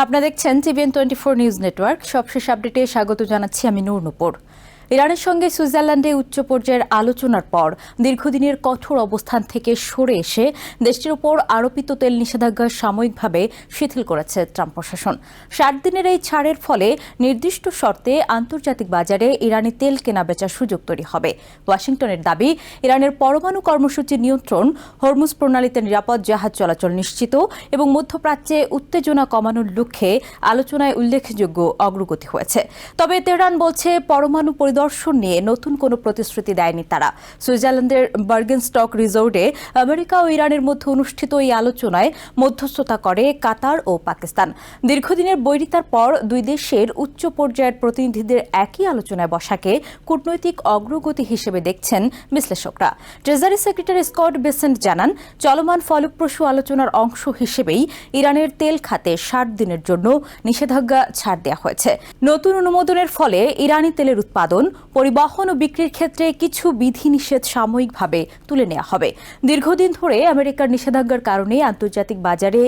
আপনারা দেখছেন TVN 24 news network. সবশেষ আপডেটে স্বাগত জানাচ্ছি আমি নূর। ইরানের সঙ্গে সুইজারল্যান্ডে উচ্চ পর্যায়ের আলোচনার পর দীর্ঘদিনের কঠোর অবস্থান থেকে সরে এসে দেশটির উপর আরোপিত তেল নিষেধাজ্ঞা সাময়িকভাবে শিথিল করেছে ট্রাম্প প্রশাসন। 60 দিনের এই ছাড়ের ফলে নির্দিষ্ট শর্তে আন্তর্জাতিক বাজারে ইরানি তেল কেনাবেচার সুযোগ তৈরি হবে। ওয়াশিংটনের দাবি, ইরানের পরমাণু কর্মসূচি নিয়ন্ত্রণ, হরমুজ প্রণালীতে নিরাপদ জাহাজ চলাচল নিশ্চিত এবং মধ্যপ্রাচ্যে উত্তেজনা কমানোর লক্ষ্যে আলোচনায় উল্লেখযোগ্য অগ্রগতি হয়েছে। তবে তেহরান বলছে, পরমাণু পরিদর্শন নিয়ে নতুন কোনো প্রতিশ্রুতি দেয়নি তারা। সুইজারল্যান্ডের বার্গেনস্টক রিসোর্টে আমেরিকা ও ইরানের মধ্যে অনুষ্ঠিত এই আলোচনায় মধ্যস্থতা করে কাতার ও পাকিস্তান। দীর্ঘদিনের বৈরিতার পর দুই দেশের উচ্চ পর্যায়ের প্রতিনিধিদের একই আলোচনায় বসাকে কূটনৈতিক অগ্রগতি হিসেবে দেখছেন বিশ্লেষকরা। ট্রেজারি সেক্রেটারি স্কট বেসেন্ট জানান, চলমান ফলপ্রসূ আলোচনার অংশ হিসেবেই ইরানের তেল খাতে 60 দিনের জন্য নিষেধাজ্ঞা ছাড় দেওয়া হয়েছে। নতুন অনুমোদনের ফলে ইরানি তেলের উৎপাদন, পরিবহন ও বিক্রির ক্ষেত্রে কিছু বিধিনিষেধ সাময়িকভাবে তুলে নেওয়া হবে। দীর্ঘদিন ধরে আমেরিকার নিষেধাজ্ঞার কারণে আন্তর্জাতিক বাজারে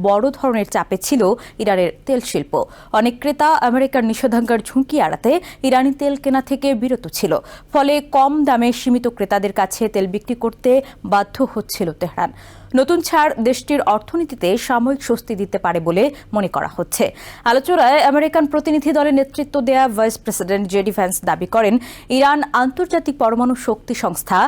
বড় ধরনের চাপে ছিল ইরানের তেল শিল্প। অনেক ক্রেতা আমেরিকার নিষেধাজ্ঞার ঝুঁকি এড়াতে ইরানি তেল কেনা থেকে বিরত ছিল। ফলে কম দামে সীমিত ক্রেতাদের কাছে তেল বিক্রি করতে বাধ্য হচ্ছিল তেহরান। নতুন ছাড় দেশটির অর্থনীতিতে সাময়িক স্বস্তি দিতে পারে বলে মনে করা হচ্ছে। আলোচনায় আমেরিকান প্রতিনিধি দলের নেতৃত্ব দেয়া ভাইস প্রেসিডেন্ট জেডি ভ্যান্স দাবি করেন, ইরান আন্তর্জাতিক পরমাণু শক্তি সংস্থা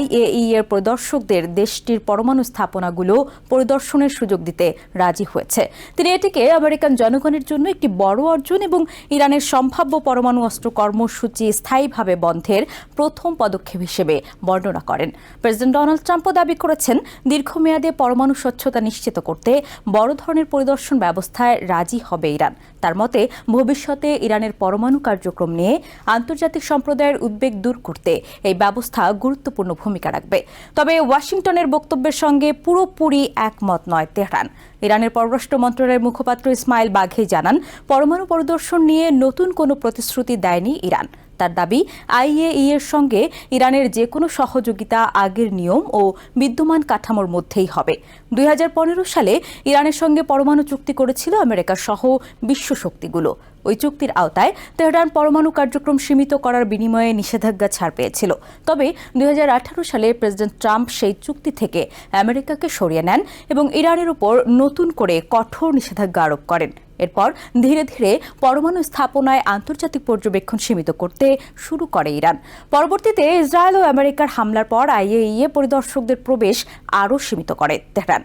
IAEA এর পরিদর্শকদের দেশটির পরমাণু স্থাপনাগুলো পরিদর্শনের সুযোগ দিতে রাজি হয়েছে। তিনি এটিকে আমেরিকান জনগণের জন্য একটি বড় অর্জন এবং ইরানের সম্ভাব্য পরমাণু অস্ত্র কর্মসূচি স্থায়ীভাবে বন্ধের প্রথম পদক্ষেপ হিসেবে বর্ণনা করেন। প্রেসিডেন্ট ডোনাল্ড ট্রাম্পও দাবি করেছেন, দীর্ঘমেয়াদে পরমাণু স্বচ্ছতা নিশ্চিত করতে বড় ধরনের পরিদর্শন ব্যবস্থায় রাজি হবে ইরান। তার মতে, ভবিষ্যতে ইরানের পরমাণু কার্যক্রম নিয়ে আন্তর্জাতিক সম্প্রদায়ের উদ্বেগ দূর করতে এই ব্যবস্থা গুরুত্বপূর্ণ ভূমিকা রাখবে। তবে ওয়াশিংটনের বক্তব্যের সঙ্গে পুরোপুরি একমত নয় তেহরান। ইরানের পররাষ্ট্র মন্ত্রণালয়ের মুখপাত্র ইসমাইল বাঘেই জানান, পরমাণু পরিদর্শন নিয়ে নতুন কোনো প্রতিশ্রুতি দেয়নি ইরান। তার দাবি, IAEA এর সঙ্গে ইরানের যে কোনো সহযোগিতা আগের নিয়ম ও বিদ্যমান কাঠামোর মধ্যেই হবে। 2015 সালে ইরানের সঙ্গে পরমাণু চুক্তি করেছিল আমেরিকা সহ বিশ্ব শক্তিগুলো। ওই চুক্তির আওতায় তেহরান পরমাণু কার্যক্রম সীমিত করার বিনিময়ে নিষেধাজ্ঞা ছাড় পেয়েছিল। তবে 2018 সালে প্রেসিডেন্ট ট্রাম্প সেই চুক্তি থেকে আমেরিকাকে সরিয়ে নেন এবং ইরানের উপর নতুন করে কঠোর নিষেধাজ্ঞা আরোপ করেন। এরপর ধীরে ধীরে পরমাণু স্থাপনায় আন্তর্জাতিক পর্যবেক্ষণ সীমিত করতে শুরু করে ইরান। পরবর্তীতে ইসরায়েল ও আমেরিকার হামলার পর IAEA পরিদর্শকদের প্রবেশ আরও সীমিত করে তেহরান।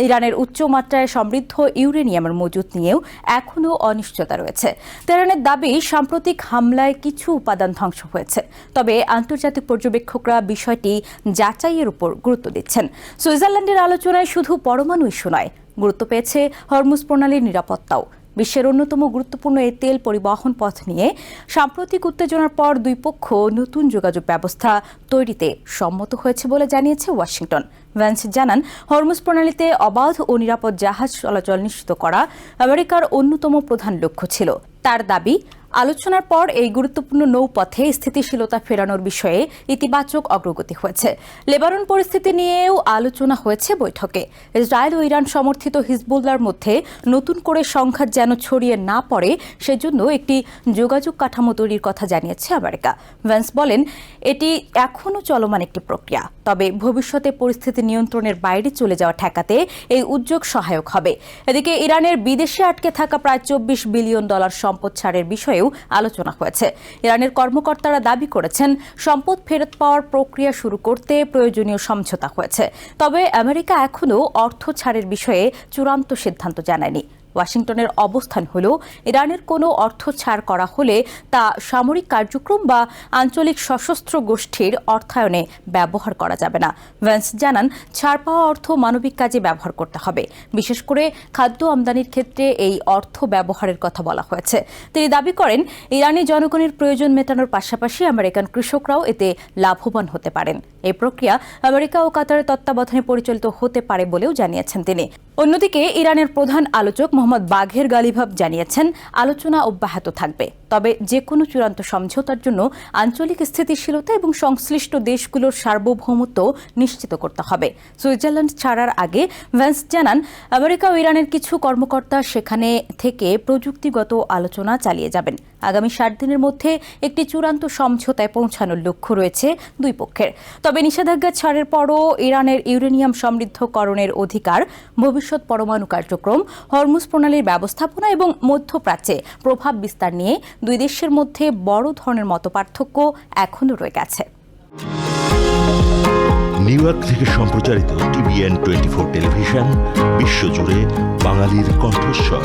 ইরানের উচ্চ মাত্রায় সমৃদ্ধ ইউরেনিয়ামের মজুত নিয়েও এখনও অনিশ্চয়তা রয়েছে। তেহরানের দাবি, সাম্প্রতিক হামলায় কিছু উপাদান ধ্বংস হয়েছে। তবে আন্তর্জাতিক পর্যবেক্ষকরা বিষয়টি যাচাইয়ের উপর গুরুত্ব দিচ্ছেন। সুইজারল্যান্ডের আলোচনায় শুধু পরমাণু ইস্যু নয়, গুরুত্ব পেয়েছে হরমুজ প্রণালীর নিরাপত্তাও। বিশ্বের অন্যতম গুরুত্বপূর্ণ এই তেল পরিবহন পথ নিয়ে সাম্প্রতিক উত্তেজনার পর দুই পক্ষ নতুন যোগাযোগ ব্যবস্থা তৈরিতে সম্মত হয়েছে বলে জানিয়েছে ওয়াশিংটন। ভ্যান্স জানান, হরমুজ প্রণালীতে অবাধ ও নিরাপদ জাহাজ চলাচল নিশ্চিত করা আমেরিকার অন্যতম প্রধান লক্ষ্য ছিল। তার দাবি, আলোচনার পর এই গুরুত্বপূর্ণ নৌপথে স্থিতিশীলতা ফেরানোর বিষয়ে ইতিবাচক অগ্রগতি হয়েছে। লেবানন পরিস্থিতি নিয়েও আলোচনা হয়েছে বৈঠকে। ইসরায়েল ও ইরান সমর্থিত হিজবুল্লাহর মধ্যে নতুন করে সংঘাত যেন ছড়িয়ে না পড়ে, সেজন্য একটি যোগাযোগ কাঠামো তৈরির কথা জানিয়েছে আমেরিকা। ভ্যান্স বলেন, এটি এখনও চলমান একটি প্রক্রিয়া, তবে ভবিষ্যতে পরিস্থিতি নিয়ন্ত্রণের বাইরে চলে যাওয়া ঠেকাতে এই উদ্যোগ সহায়ক হবে। এদিকে ইরানের বিদেশে আটকে থাকা প্রায় $24 বিলিয়ন সম্পদ ছাড়ের বিষয়ে আলোচনা হয়েছে। ইরানের কর্মকর্তারা দাবি করেছেন, সম্পদ ফেরত পাওয়ার প্রক্রিয়া শুরু করতে প্রয়োজনীয় সমঝোতা হয়েছে। তবে আমেরিকা এখনও অর্থ ছাড়ের বিষয়ে চূড়ান্ত সিদ্ধান্ত জানায়নি। ওয়াশিংটনের অবস্থান হল, ইরানের কোনো অর্থ ছাড় করা হলে তা সামরিক কার্যক্রম বা আঞ্চলিক সশস্ত্র গোষ্ঠীর অর্থায়নে ব্যবহার করা যাবে না। ভ্যান্স জানান, ছাড় পাওয়া অর্থ মানবিক কাজে ব্যবহার করতে হবে। বিশেষ করে খাদ্য আমদানির ক্ষেত্রে এই অর্থ ব্যবহারের কথা বলা হয়েছে। তিনি দাবি করেন, ইরানি জনগণের প্রয়োজন মেটানোর পাশাপাশি আমেরিকান কৃষকরাও এতে লাভবান হতে পারেন। এই প্রক্রিয়া আমেরিকা ও কাতারের তত্ত্বাবধানে পরিচালিত হতে পারে বলেও জানিয়েছেন তিনি। অন্যদিকে ইরানের প্রধান আলোচক মোহাম্মদ বাঘের গালিভাব জানিয়েছেন, আলোচনা অব্যাহত থাকবে, তবে যে কোনো চূড়ান্ত সমঝোতার জন্য আঞ্চলিক স্থিতিশীলতা এবং সংশ্লিষ্ট দেশগুলোর সার্বভৌমত্ব নিশ্চিত করতে হবে। সুইজারল্যান্ড ছাড়ার আগে ভ্যান্স জানান, আমেরিকা ও ইরানের কিছু কর্মকর্তা সেখানে থেকে প্রযুক্তিগত আলোচনা চালিয়ে যাবেন। আগামী 60 দিনের মধ্যে একটি চূড়ান্ত সমঝোতায় পৌঁছানোর লক্ষ্য রয়েছে দুই পক্ষের। তবে নিষেধাজ্ঞা ছাড়ের পরও ইরানের ইউরেনিয়াম সমৃদ্ধকরণের অধিকার, ভবিষ্যৎ পরমাণু কার্যক্রম, হরমুজ প্রণালীর ব্যবস্থাপনা এবং মধ্যপ্রাচ্যে প্রভাব বিস্তার নিয়ে দুই দেশের মধ্যে বড় ধরনের মতপার্থক্য এখনও রয়ে গেছে। নিউ ইয়র্ক থেকে সম্প্রচারিত TVN 24 টেলিভিশন বিশ্বজুড়ে বাঙালির কণ্ঠস্বর।